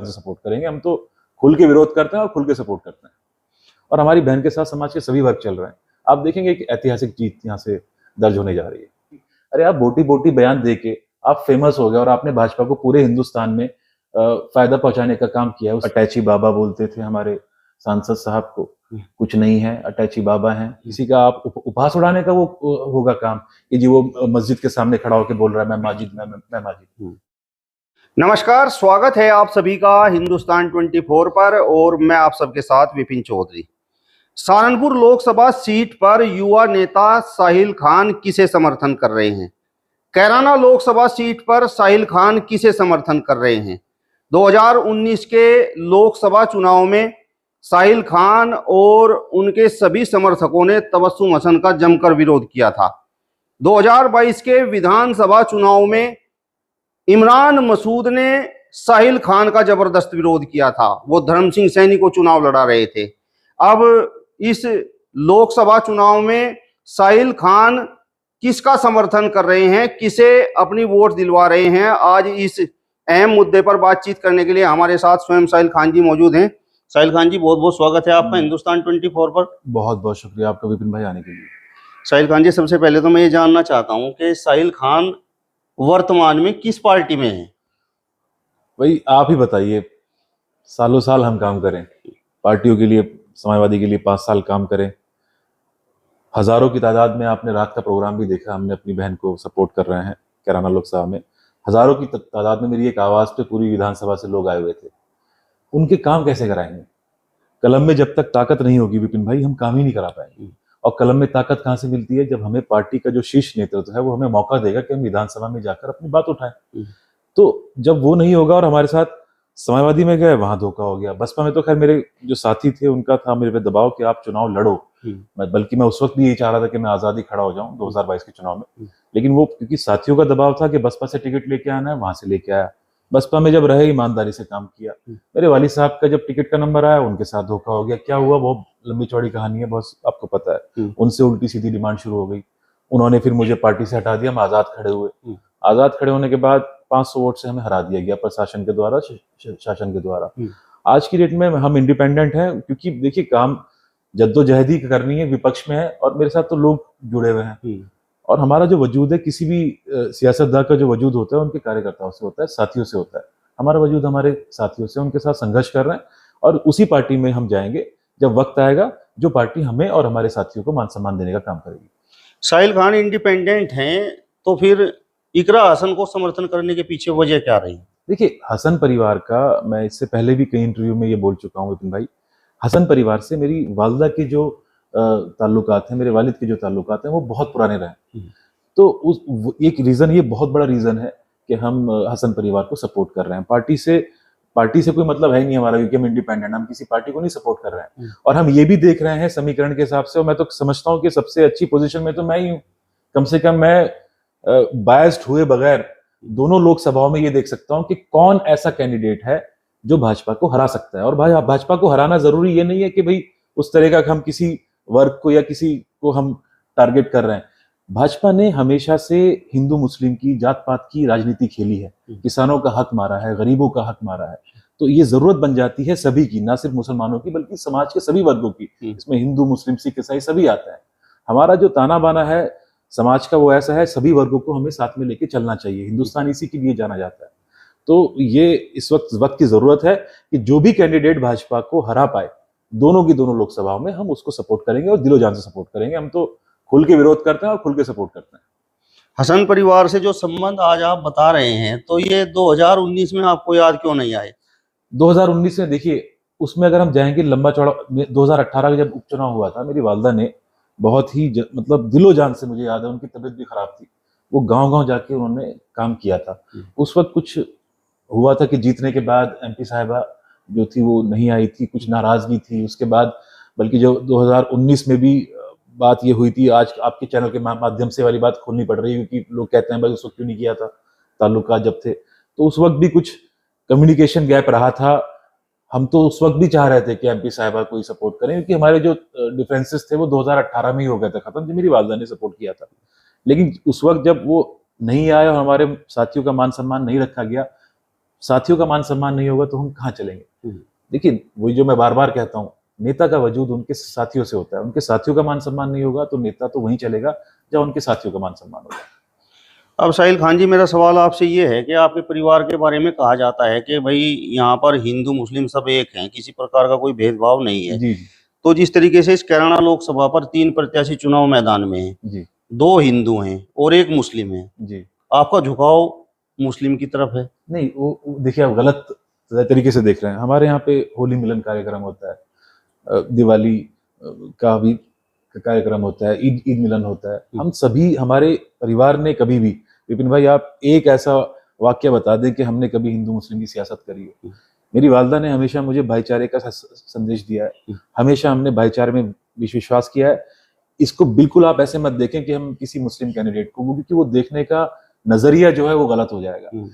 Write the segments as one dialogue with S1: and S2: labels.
S1: से सपोर्ट करेंगे। हम तो खुल के विरोध करते हैं और खुल के सपोर्ट करते हैं, और हमारी बहन के साथ समाज के सभी वर्ग चल रहे हैं। आप देखेंगे कि ऐतिहासिक जीत यहाँ से दर्ज होने जा रही है। अरे आप बोटी बोटी बयान दे के आप फेमस हो गए और आपने भाजपा को पूरे हिंदुस्तान में फायदा पहुंचाने का काम किया। उस अटैची बाबा बोलते थे हमारे सांसद साहब को, कुछ नहीं है, अटैची बाबा हैं। किसी का आप उपहास उड़ाने का वो होगा काम कि जी वो मस्जिद के सामने खड़ा होकर बोल रहा है मैं माजिद मैं माजिद।
S2: नमस्कार, स्वागत है आप सभी का हिंदुस्तान 24 पर और मैं आप सबके साथ विपिन चौधरी। सहारनपुर लोकसभा सीट पर युवा नेता साहिल खान किसे समर्थन कर रहे हैं? कैराना लोकसभा सीट पर साहिल खान किसे समर्थन कर रहे हैं? 2019 के लोकसभा चुनाव में साहिल खान और उनके सभी समर्थकों ने तबस्सुम हसन का जमकर विरोध किया था। 2022 के विधानसभा चुनाव में इमरान मसूद ने साहिल खान का जबरदस्त विरोध किया था। वो धर्म सिंह सैनी को चुनाव लड़ा रहे थे। अब इस लोकसभा चुनाव में साहिल खान किसका समर्थन कर रहे हैं, किसे अपनी वोट दिलवा रहे हैं, आज इस अहम मुद्दे पर बातचीत करने के लिए हमारे साथ स्वयं साहिल खान जी मौजूद हैं। साहिल खान जी, बहुत बहुत स्वागत है आपका हिंदुस्तान 24 पर।
S1: बहुत बहुत शुक्रिया आपका विपिन भाई आने के लिए।
S2: साहिल खान जी, सबसे पहले तो मैं ये जानना चाहता हूँ कि साहिल खान वर्तमान में किस पार्टी में है?
S1: भाई आप ही बताइए, सालों साल हम काम करें पार्टियों के लिए, समाजवादी के लिए 5 साल काम करें, हजारों की तादाद में आपने रात का प्रोग्राम भी देखा, हमने अपनी बहन को सपोर्ट कर रहे हैं कैराना लोकसभा में। हजारों की तादाद में मेरी एक आवाज पे पूरी विधानसभा से लोग आए हुए थे। उनके काम कैसे कराएंगे? कलम में जब तक ताकत नहीं होगी विपिन भाई, हम काम ही नहीं करा पाएंगे। और कलम में ताकत कहाँ से मिलती है? जब हमें पार्टी का जो शीर्ष नेतृत्व है वो हमें मौका देगा कि हम विधानसभा में जाकर अपनी बात उठाएं। तो जब वो नहीं होगा और हमारे साथ समाजवादी में गए, वहां धोखा हो गया। बसपा में तो खैर मेरे जो साथी थे उनका था मेरे पे दबाव कि आप चुनाव लड़ो। बल्कि मैं उस वक्त भी यही चाह रहा था कि मैं आजादी खड़ा हो जाऊं 2022 के चुनाव में, लेकिन वो क्योंकि साथियों का दबाव था कि बसपा से टिकट लेके आना है, वहां से लेके आया। बसपा में जब रहे, ईमानदारी से काम किया। मेरे वालिद साहब का जब टिकट का नंबर आया, उनके साथ धोखा हो गया। क्या हुआ, बहुत लंबी चौड़ी कहानी है, बहुत आपको पता है। उनसे उल्टी सीधी डिमांड शुरू हो गई। उन्होंने फिर मुझे पार्टी से हटा दिया, हम आजाद खड़े हुए। आजाद खड़े होने के बाद 500 वोट से हमें हरा दिया गया प्रशासन के द्वारा, शासन के द्वारा। आज की डेट में हम इंडिपेंडेंट हैं, क्योंकि देखिए काम जद्दोजहदी करनी है, विपक्ष में है और मेरे साथ तो लोग जुड़े हुए हैं। और हमारा जो वजूद है, किसी भी सियासतदान का जो वजूद होता है उनके कार्यकर्ताओं से होता है, साथियों से होता है। हमारा वजूद हमारे साथियों से, उनके साथ संघर्ष कर रहे हैं और उसी पार्टी में हम जाएंगे जब वक्त आएगा, जो पार्टी हमें और हमारे साथियों को मान सम्मान देने का काम करेगी।
S2: साहिल खान इंडिपेंडेंट हैं, तो फिर इकरा हसन को समर्थन करने के पीछे वजह क्या रही?
S1: देखिए, हसन परिवार का, मैं इससे पहले भी कई इंटरव्यू में ये बोल चुका हूँ विपिन भाई, हसन परिवार से मेरी वालिदा के जो ताल्लुकात हैं, मेरे वालिद के जो ताल्लुकात हैं, वो बहुत पुराने रहे। तो उस एक रीजन, ये बहुत बड़ा रीजन है कि हम हसन परिवार को सपोर्ट कर रहे हैं। पार्टी से कोई मतलब है नहीं हमारा, क्योंकि हम इंडिपेंडेंट, हम किसी पार्टी को नहीं सपोर्ट कर रहे हैं। और हम ये भी देख रहे हैं समीकरण के हिसाब से, और मैं तो समझता हूँ कि सबसे अच्छी पोजीशन में तो मैं ही हूँ। कम से कम मैं बायस्ड हुए बगैर दोनों लोकसभाओं में ये देख सकता हूँ कि कौन ऐसा कैंडिडेट है जो भाजपा को हरा सकता है। और भाजपा को हराना जरूरी ये नहीं है कि भाई उस तरह का हम किसी वर्ग को या किसी को हम टारगेट कर रहे हैं। भाजपा ने हमेशा से हिंदू मुस्लिम की, जात पात की राजनीति खेली है, किसानों का हक मारा है, गरीबों का हक मारा है। तो ये जरूरत बन जाती है सभी की, ना सिर्फ मुसलमानों की बल्कि समाज के सभी वर्गों की। इसमें हिंदू मुस्लिम सिख ईसाई सभी आते हैं। हमारा जो ताना बाना है समाज का वो ऐसा है, सभी वर्गों को हमें साथ में लेके चलना चाहिए। हिंदुस्तान इसी के लिए जाना जाता है। तो ये इस वक्त की जरूरत है कि जो भी कैंडिडेट भाजपा को हरा पाए, दोनों की दोनों लोकसभाओं में, हम उसको सपोर्ट करेंगे और दिलो जान से सपोर्ट करेंगे। हम तो खुल के विरोध करते हैं और खुल के सपोर्ट करते हैं।
S2: हसन परिवार से जो संबंध आज आप बता रहे हैं, तो ये 2019 में आपको याद क्यों नहीं आए?
S1: 2019 में देखिए, उसमें अगर हम जाएंगे लंबा चौड़ा, 2018 का जब उपचुनाव हुआ था, मेरी वालदा ने बहुत ही मतलब दिलो जान से, मुझे याद है उनकी तबीयत भी खराब थी, वो गांव-गांव जाके उन्होंने काम किया था। उस वक्त कुछ हुआ था कि जीतने के बाद एमपी साहिबा जो थी वो नहीं आई थी, कुछ नाराजगी थी। उसके बाद बल्कि जो 2019 में भी बात ये हुई थी, आज आपके चैनल के माध्यम से वाली बात खोलनी पड़ रही है, क्योंकि लोग कहते हैं भाई उस वक्त क्यों नहीं किया था, ताल्लुकात जब थे। तो उस वक्त भी कुछ कम्युनिकेशन गैप रहा था। हम तो उस वक्त भी चाह रहे थे कि एमपी साहिबा को ही सपोर्ट करें, क्योंकि हमारे जो डिफरेंसेस थे वो 2018 में ही हो गए थे खत्म, जो मेरी वालदा ने सपोर्ट किया था। लेकिन उस वक्त जब वो नहीं आया और हमारे साथियों का मान सम्मान नहीं रखा गया, साथियों का मान सम्मान नहीं होगा तो हम कहाँ चलेंगे?
S2: हम्म।
S1: देखिए, वही जो मैं बार बार कहता हूँ, नेता का वजूद उनके साथियों से होता है। उनके साथियों का मान सम्मान नहीं होगा तो नेता तो वहीं चलेगा जहाँ उनके साथियों का मान सम्मान होगा।
S2: अब साहिल खान जी, मेरा सवाल आपसे ये है कि आपके परिवार के बारे में कहा जाता है कि भाई यहाँ पर हिंदू मुस्लिम सब एक हैं, किसी प्रकार का कोई भेदभाव नहीं है।
S1: जी जी
S2: तो जिस तरीके से इस कैराना लोकसभा पर 3 प्रत्याशी चुनाव मैदान में हैं,
S1: जी
S2: 2 हिंदू हैं और 1 मुस्लिम है,
S1: जी।
S2: आपका झुकाव मुस्लिम की तरफ है?
S1: नहीं, वो देखिए, आप गलत तरीके से देख रहे हैं। हमारे यहाँ पे होली मिलन कार्यक्रम होता है, दिवाली का भी कार्यक्रम होता है, ईद ईद मिलन होता है। हम सभी, हमारे परिवार ने कभी भी, विपिन भाई आप एक ऐसा वाक्य बता दें कि हमने कभी हिंदू मुस्लिम की सियासत करी हो। मेरी वालदा ने हमेशा मुझे भाईचारे का संदेश दिया है। हमेशा हमने भाईचारे में विश्वास किया है। इसको बिल्कुल आप ऐसे मत देखें कि हम किसी मुस्लिम कैंडिडेट को, क्योंकि वो देखने का नजरिया जो है वो गलत हो जाएगा।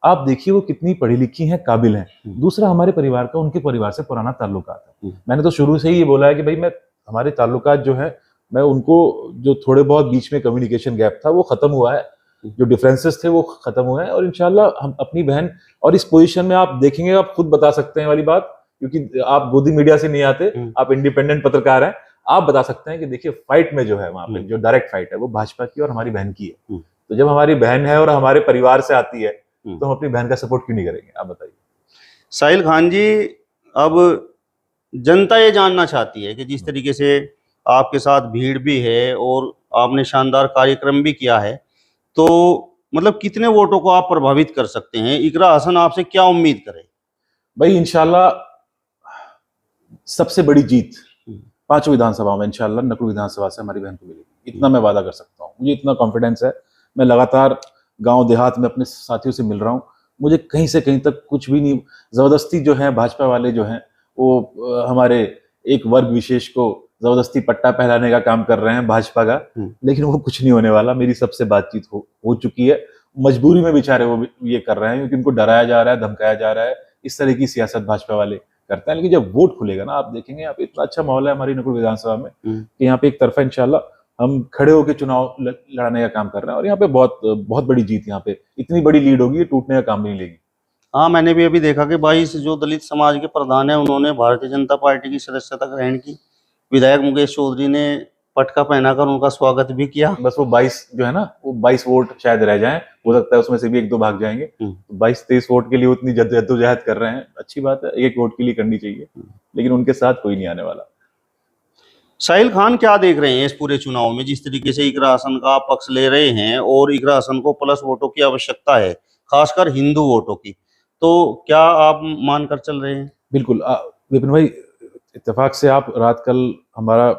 S1: आप देखिए वो कितनी पढ़ी लिखी हैं, काबिल हैं। दूसरा, हमारे परिवार का उनके परिवार से पुराना ताल्लुकात है। मैंने तो शुरू से ही ये बोला है कि भाई मैं, हमारे ताल्लुकात जो है, मैं उनको, जो थोड़े बहुत बीच में कम्युनिकेशन गैप था वो खत्म हुआ है, जो डिफरेंसेस थे वो खत्म हुए हैं, और इंशाल्लाह हम अपनी बहन, और इस पोजीशन में आप देखेंगे, आप खुद बता सकते हैं वाली बात, क्योंकि आप गोदी मीडिया से नहीं आते, आप इंडिपेंडेंट पत्रकार हैं, आप बता सकते हैं कि देखिए फाइट में जो है, वहां पे जो डायरेक्ट फाइट है वो भाजपा की और हमारी बहन की है। तो जब हमारी बहन है और हमारे परिवार से आती है तो हम अपनी बहन का सपोर्ट क्यों नहीं करेंगे? आप बताइए।
S2: साहिल खान जी, अब जनता ये जानना चाहती है कि जिस तरीके से आपके साथ भीड़ भी है और आपने शानदार कार्यक्रम भी किया है, तो मतलब कितने वोटों को आप प्रभावित कर सकते हैं? इकरा हसन आपसे क्या उम्मीद करे?
S1: भाई इंशाल्लाह सबसे बड़ी जीत 5 विधानसभा में इंशाल्लाह नकुल विधानसभा से हमारी बहन को मिलेगी, इतना मैं वादा कर सकता हूँ। मुझे इतना कॉन्फिडेंस है। मैं लगातार गांव देहात में अपने साथियों से मिल रहा हूँ, मुझे कहीं से कहीं तक कुछ भी नहीं, जबरदस्ती जो है भाजपा वाले जो हैं वो हमारे एक वर्ग विशेष को जबरदस्ती पट्टा पहनाने का काम कर रहे हैं भाजपा का, लेकिन वो कुछ नहीं होने वाला। मेरी सबसे बातचीत हो चुकी है। मजबूरी में बेचारे वो ये कर रहे हैं क्योंकि उनको डराया जा रहा है, धमकाया जा रहा है। इस तरह की सियासत भाजपा वाले करते हैं, लेकिन जब वोट खुलेगा ना, आप देखेंगे, यहाँ पे इतना अच्छा माहौल है हमारी नकुल विधानसभा में कि यहाँ पे एक तरफा इंशाल्लाह हम खड़े होकर चुनाव लड़ने का काम कर रहे हैं, और यहाँ पे बहुत बहुत बड़ी जीत, यहाँ पे इतनी बड़ी लीड होगी, टूटने का काम नहीं लेगी।
S2: हाँ, मैंने भी अभी देखा कि 22 जो दलित समाज के प्रधान है उन्होंने भारतीय जनता पार्टी की सदस्यता ग्रहण की। विधायक मुकेश चौधरी ने पटका पहनाकर उनका स्वागत भी किया।
S1: बस वो 22 जो है ना, वो 22 वोट शायद रह जाएं, हो सकता है उसमें से भी 1-2 भाग जाएंगे। 22-23 वोट के लिए उतनी जद्दोजहद कर रहे हैं, अच्छी बात है, 1 वोट के लिए करनी चाहिए, लेकिन उनके साथ कोई नहीं आने वाला।
S2: साहिल खान, क्या देख रहे हैं इस पूरे चुनाव में? जिस तरीके से इकरा हसन का आप पक्ष ले रहे हैं और इकरा हसन को प्लस वोटों की आवश्यकता है, खासकर हिंदू वोटों की, तो क्या आप मानकर चल रहे हैं?
S1: बिल्कुल विपिन भाई, इत्तेफाक से आप रात, कल हमारा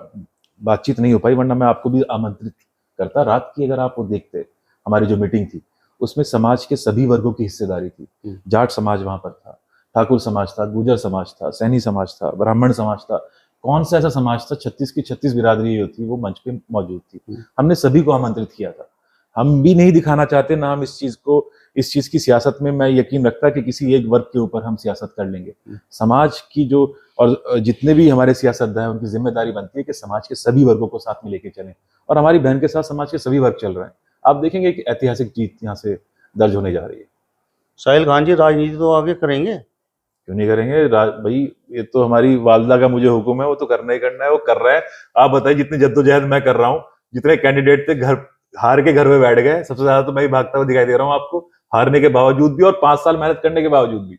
S1: बातचीत नहीं हो पाई, वरना मैं आपको भी आमंत्रित करता। रात की अगर आप वो देखते, हमारी जो मीटिंग थी उसमें समाज के सभी वर्गों की हिस्सेदारी थी। जाट समाज वहां पर था, ठाकुर समाज था, गुर्जर समाज था, सैनी समाज था, ब्राह्मण समाज था। कौन सा ऐसा समाज था, 36 की 36 बिरादरी होती, वो मंच पे मौजूद थी। हमने सभी को आमंत्रित किया था। हम भी नहीं दिखाना चाहते ना, हम इस चीज की सियासत में मैं यकीन रखता कि किसी एक वर्ग के ऊपर हम सियासत कर लेंगे। समाज की जो, और जितने भी हमारे सियासतदान हैं, उनकी जिम्मेदारी बनती है कि समाज के सभी वर्गों को साथ में लेके चलें, और हमारी बहन के साथ समाज के सभी वर्ग चल रहे हैं। आप देखेंगे एक ऐतिहासिक जीत यहाँ से दर्ज होने जा रही है।
S2: साहिल खान जी, राजनीति तो आगे करेंगे?
S1: क्यों नहीं करेंगे भाई, ये तो हमारी वालदा का मुझे हुक्म है, वो तो करना ही करना है, वो कर रहा है। आप बताइए, जितनी जद्दोजहद मैं कर रहा हूँ, जितने कैंडिडेट थे घर हार के घर में बैठ गए, सबसे ज्यादा तो मैं ही भागता हुआ दिखाई दे रहा हूँ आपको, हारने के बावजूद भी और 5 साल मेहनत करने के बावजूद भी।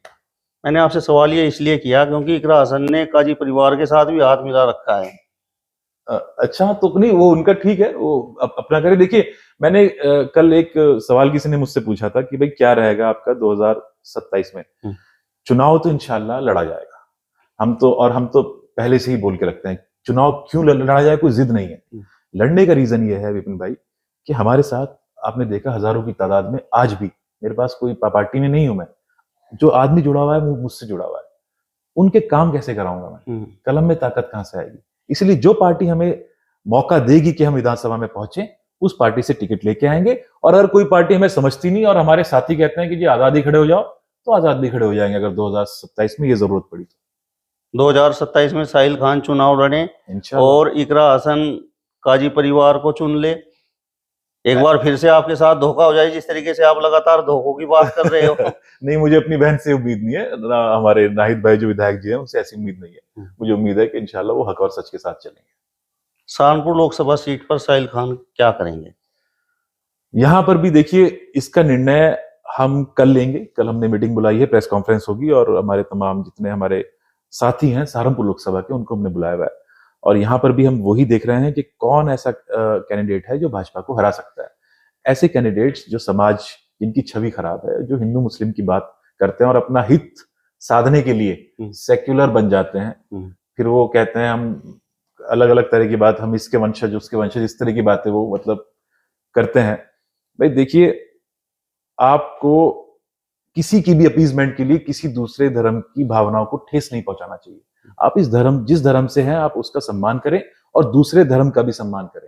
S2: मैंने आपसे सवाल ये इसलिए किया क्योंकि इकरा हसन ने काजी परिवार के साथ भी हाथ मिला रखा है।
S1: अच्छा, तो नहीं, वो उनका ठीक है, वो अपना करे। देखिए, मैंने कल एक सवाल किसी ने मुझसे पूछा था कि भाई क्या रहेगा आपका 2027 में? चुनाव तो इंशाल्लाह लड़ा जाएगा। हम तो पहले से ही बोल के रखते हैं, चुनाव क्यों लड़ा जाए, कोई जिद नहीं है। लड़ने का रीजन ये है विपिन भाई कि हमारे साथ आपने देखा हजारों की तादाद में, आज भी मेरे पास कोई पार्टी में नहीं हूं मैं, जो आदमी जुड़ा हुआ है वो मुझसे जुड़ा हुआ है। उनके काम कैसे कराऊंगा मैं? कलम में ताकत कहां से आएगी? इसलिए जो पार्टी हमें मौका देगी कि हम विधानसभा में पहुंचे, उस पार्टी से टिकट लेके आएंगे। और अगर कोई पार्टी हमें समझती नहीं और हमारे साथी कहते हैं कि जी आजादी खड़े हो जाओ, तो आजाद भी खड़े हो जाएंगे अगर 2027 में ये जरूरत पड़ी तो।
S2: 2027 में साहिल खान चुनाव लड़े और इकरा हसन काजी परिवार को चुन ले? एक बार फिर से आपके साथ धोखा हो जाए, जिस तरीके से आप लगातार धोखों की बात कर रहे हो।
S1: नहीं, मुझे अपनी बहन से उम्मीद नहीं है, हमारे नाहिद भाई जो विधायक जी हैं उनसे ऐसी उम्मीद नहीं है। मुझे उम्मीद है कि इंशाल्लाह वो हक और सच के साथ चलेंगे।
S2: सहारनपुर लोकसभा सीट पर साहिल खान क्या करेंगे?
S1: यहाँ पर भी देखिए, इसका निर्णय हम कल लेंगे। कल हमने मीटिंग बुलाई है, प्रेस कॉन्फ्रेंस होगी और हमारे तमाम जितने हमारे साथी हैं सहारनपुर लोकसभा के उनको हमने बुलाया हुआ है। और यहाँ पर भी हम वही देख रहे हैं कि कौन ऐसा कैंडिडेट है जो भाजपा को हरा सकता है। ऐसे कैंडिडेट्स जो समाज, जिनकी छवि खराब है, जो हिंदू मुस्लिम की बात करते हैं और अपना हित साधने के लिए सेक्युलर बन जाते हैं। फिर वो कहते हैं हम अलग अलग तरह की बात, हम इसके वंशज उसके वंशज, इस तरह की बातें वो मतलब करते हैं। भाई देखिए, आपको किसी की भी अपीजमेंट के लिए किसी दूसरे धर्म की भावनाओं को ठेस नहीं पहुंचाना चाहिए। आप जिस धर्म से हैं आप उसका सम्मान करें और दूसरे धर्म का भी सम्मान करें।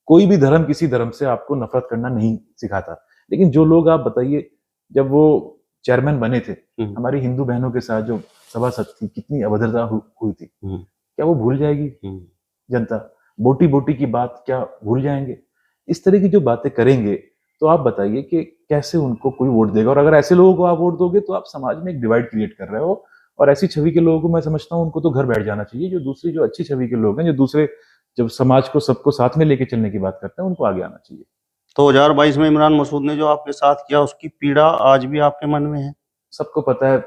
S1: कोई भी धर्म किसी धर्म से आपको नफरत करना नहीं सिखाता। लेकिन जो लोग, आप बताइए, जब वो चेयरमैन बने थे, हमारी हिंदू बहनों के साथ जो सभासद थी, कितनी अभद्रता हुई थी, क्या वो भूल जाएगी जनता? बोटी बोटी की बात क्या भूल जाएंगे? इस तरह की जो बातें करेंगे तो आप बताइए कि कैसे उनको कोई वोट देगा? और अगर ऐसे लोगों को आप वोट दोगे तो आप समाज में एक डिवाइड क्रिएट कर रहे हो। और ऐसी छवि के लोगों को मैं समझता हूँ उनको तो घर बैठ जाना चाहिए। जो दूसरी, जो अच्छी छवि के लोग हैं, जो दूसरे, जब समाज को सबको साथ में लेके चलने की बात करते हैं, उनको आगे आना चाहिए।
S2: 2022 में इमरान मसूद ने जो आपके साथ किया, उसकी पीड़ा आज भी आपके मन में है?
S1: सबको पता है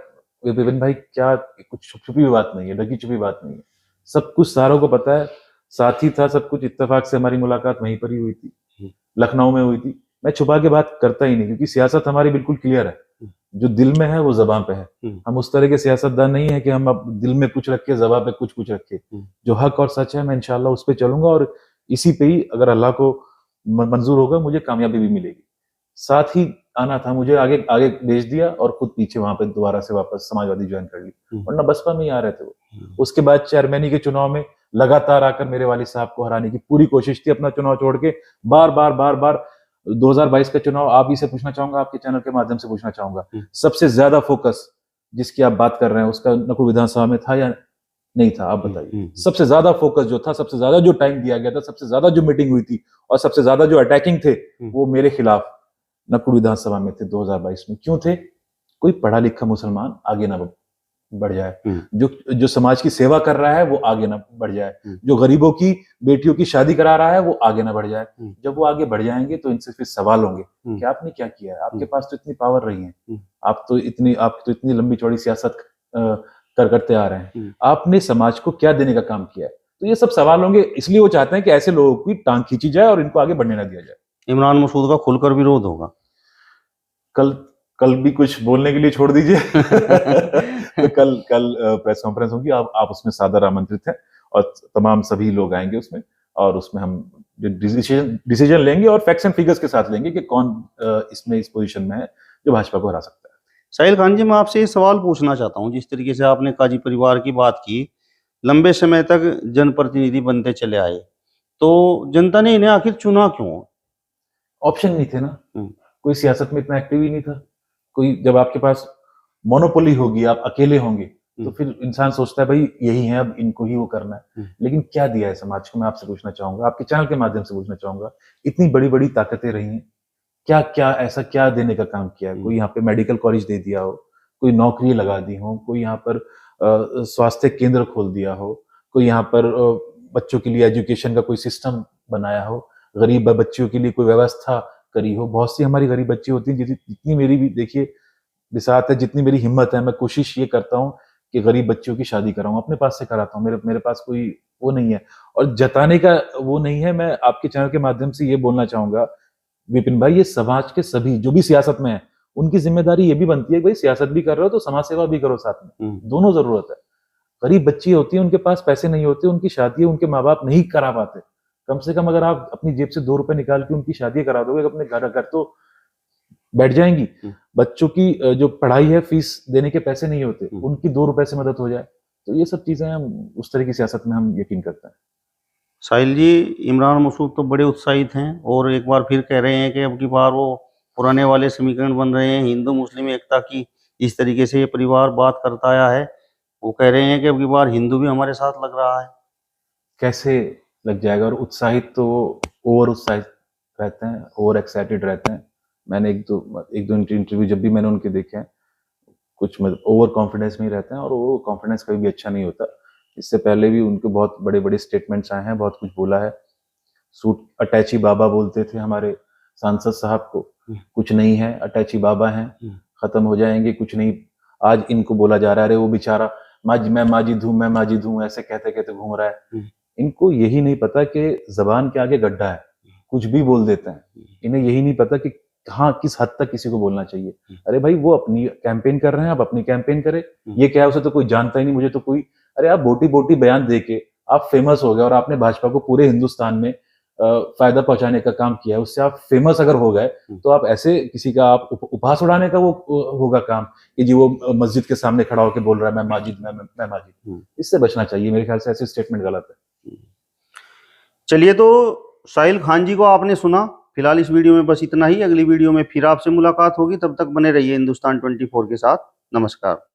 S1: विपिन भाई, क्या कुछ छुपी हुई बात नहीं है, ढकी छुपी बात नहीं है। सब कुछ सारों को पता है। साथी था सब कुछ, इत्तेफाक से हमारी मुलाकात वहीं पर ही हुई थी, लखनऊ में हुई थी। मैं छुपा के बात करता ही नहीं, क्योंकि सियासत हमारी बिल्कुल क्लियर है। जो दिल में है वो ज़बान पे है। हम उस तरह के सियासतदान नहीं है कि हम अब दिल में कुछ रख के ज़बान पे कुछ रख के। जो हक और सच है मैं इंशाल्लाह उस पे चलूंगा और इसी पे ही, अगर अल्लाह को मंजूर होगा, मुझे कामयाबी भी मिलेगी। साथ ही आना था, मुझे आगे आगे भेज दिया और खुद पीछे वहां पे दोबारा से वापस समाजवादी ज्वाइन कर ली, वरना बसपा में ही आ रहे थे वो। उसके बाद चेयरमैनी के चुनाव में लगातार आकर मेरे वालिद साहब को हराने की पूरी कोशिश थी, अपना चुनाव छोड़ के बार बार 2022 का चुनाव आप ही से पूछना चाहूंगा, आपके चैनल के माध्यम से पूछना चाहूंगा, सबसे ज्यादा फोकस जिसकी आप बात कर रहे हैं उसका नकुल विधानसभा में था या नहीं था? आप बताइए। सबसे ज्यादा फोकस जो था, सबसे ज्यादा जो टाइम दिया गया था, सबसे ज्यादा जो मीटिंग हुई थी और सबसे ज्यादा जो अटैकिंग थे, वो मेरे खिलाफ नकुल विधानसभा में थे 2022 में। क्यों थे? कोई पढ़ा लिखा मुसलमान आगे ना बढ़ जाए, जो समाज की सेवा कर रहा है वो आगे ना बढ़ जाए, जो गरीबों की बेटियों की शादी करा रहा है वो आगे ना बढ़ जाए। जब वो आगे बढ़ जाएंगे तो इनसे फिर सवाल होंगे कि आपने क्या किया है? आपके पास तो इतनी पावर रही है, आप तो इतनी लंबी चौड़ी सियासत करते आ रहे हैं, आपने समाज को क्या देने का काम किया है? तो ये सब सवाल होंगे। इसलिए वो चाहते हैं कि ऐसे लोगों की टांग खींची जाए और इनको आगे बढ़ने ना दिया जाए।
S2: इमरान मसूद का खुलकर विरोध होगा?
S1: कल भी कुछ बोलने के लिए छोड़ दीजिए। तो कल प्रेस कॉन्फ्रेंस होगी, आप उसमें सादर आमंत्रित हैं और तमाम सभी लोग आएंगे उसमें, और उसमें हम डिसीजन लेंगे और फैक्ट्स एंड फिगर्स के साथ लेंगे कि कौन इसमें इस पोजीशन में है जो भाजपा को हरा सकता है।
S2: साहिल खान जी, मैं आपसे ये सवाल पूछना चाहता हूँ, जिस तरीके से आपने काजी परिवार की बात की, लंबे समय तक जनप्रतिनिधि बनते चले आए, तो जनता ने इन्हें आखिर चुना क्यों?
S1: ऑप्शन नहीं थे ना, कोई सियासत में इतना एक्टिव ही नहीं था कोई। जब आपके पास मोनोपोली होगी, आप अकेले होंगे, तो फिर इंसान सोचता है भाई यही है, अब इनको ही वो करना है। लेकिन क्या दिया है समाज को, मैं आपसे पूछना चाहूंगा, आपके चैनल के माध्यम से पूछना चाहूंगा। इतनी बड़ी बड़ी ताकतें रही हैं, क्या क्या ऐसा क्या देने का काम किया है? कोई यहाँ पे मेडिकल कॉलेज दे दिया हो, कोई नौकरी लगा दी हो, कोई यहाँ पर स्वास्थ्य केंद्र खोल दिया हो, कोई यहाँ पर बच्चों के लिए एजुकेशन का कोई सिस्टम बनाया हो, गरीब बच्चियों के लिए कोई व्यवस्था करी हो। बहुत सी हमारी गरीब बच्ची होती हैं, जितनी मेरी भी देखिए बिसात है, जितनी मेरी हिम्मत है, मैं कोशिश ये करता हूँ कि गरीब बच्चियों की शादी कराऊं, अपने पास से कराता हूँ। मेरे पास कोई वो नहीं है और जताने का वो नहीं है। मैं आपके चैनल के माध्यम से ये बोलना चाहूंगा विपिन भाई, ये समाज के सभी जो भी सियासत में है, उनकी जिम्मेदारी ये भी बनती है भाई, सियासत भी कर रहे हो तो समाज सेवा भी करो साथ में, दोनों जरूरत है। गरीब बच्ची होती है, उनके पास पैसे नहीं होते, उनकी शादी उनके माँ बाप नहीं करा पाते। कम से कम अगर आप अपनी जेब से 2 रुपए निकाल के उनकी शादी करा दोगे, अपने घर तो बैठ जाएंगी। बच्चों की जो पढ़ाई है, फीस देने के पैसे नहीं होते, उनकी 2 रुपए से मदद हो जाए, तो ये सब चीजें हम उस तरह की सियासत में हम यकीन करते हैं।
S2: साहिल जी, इमरान मसूद तो बड़े उत्साहित हैं और एक बार फिर कह रहे हैं कि अब की बार वो पुराने वाले समीकरण बन रहे हैं, हिंदू मुस्लिम एकता की। इस तरीके से ये परिवार बात करता आया है, वो कह रहे हैं कि अब की बार हिंदू भी हमारे साथ लग रहा है।
S1: कैसे लग जाएगा? और उत्साहित तो ओवर उत्साहित रहते हैं, ओवर एक्साइटेड रहते हैं। मैंने एक दो इंटरव्यू जब भी मैंने उनके देखे हैं, कुछ मतलब ओवर कॉन्फिडेंस में ही रहते हैं, और वो कॉन्फिडेंस कभी भी अच्छा नहीं होता। इससे पहले भी उनके बहुत बड़े बड़े स्टेटमेंट्स आए हैं, बहुत कुछ बोला है। सूट अटैची बाबा बोलते थे हमारे सांसद साहब को, कुछ नहीं है, अटैची बाबा हैं, खत्म हो जाएंगे, कुछ नहीं। आज इनको बोला जा रहा है, अरे वो बेचारा मैं माजिद हूँ, ऐसे कहते कहते घूम रहा है। इनको यही नहीं पता कि जबान के आगे गड्ढा है, कुछ भी बोल देते हैं। इन्हें यही नहीं पता कि हाँ किस हद तक किसी को बोलना चाहिए। अरे भाई वो अपनी कैंपेन कर रहे हैं, आप अपनी कैंपेन करें। ये क्या है, उसे तो कोई जानता ही नहीं, मुझे तो कोई। अरे आप बोटी बोटी बयान देके आप फेमस हो गए, और आपने भाजपा को पूरे हिंदुस्तान में फायदा पहुंचाने का काम किया है, उससे आप फेमस अगर हो गए, तो आप ऐसे किसी का आप उपहास उड़ाने का वो होगा काम कि जी वो मस्जिद के सामने खड़ा होकर बोल रहा है मैं माजिद। इससे बचना चाहिए, मेरे ख्याल से ऐसे स्टेटमेंट गलत है।
S2: चलिए, तो साहिल खान जी को आपने सुना। फिलहाल इस वीडियो में बस इतना ही। अगली वीडियो में फिर आपसे मुलाकात होगी, तब तक बने रहिए हिंदुस्तान 24 के साथ। नमस्कार।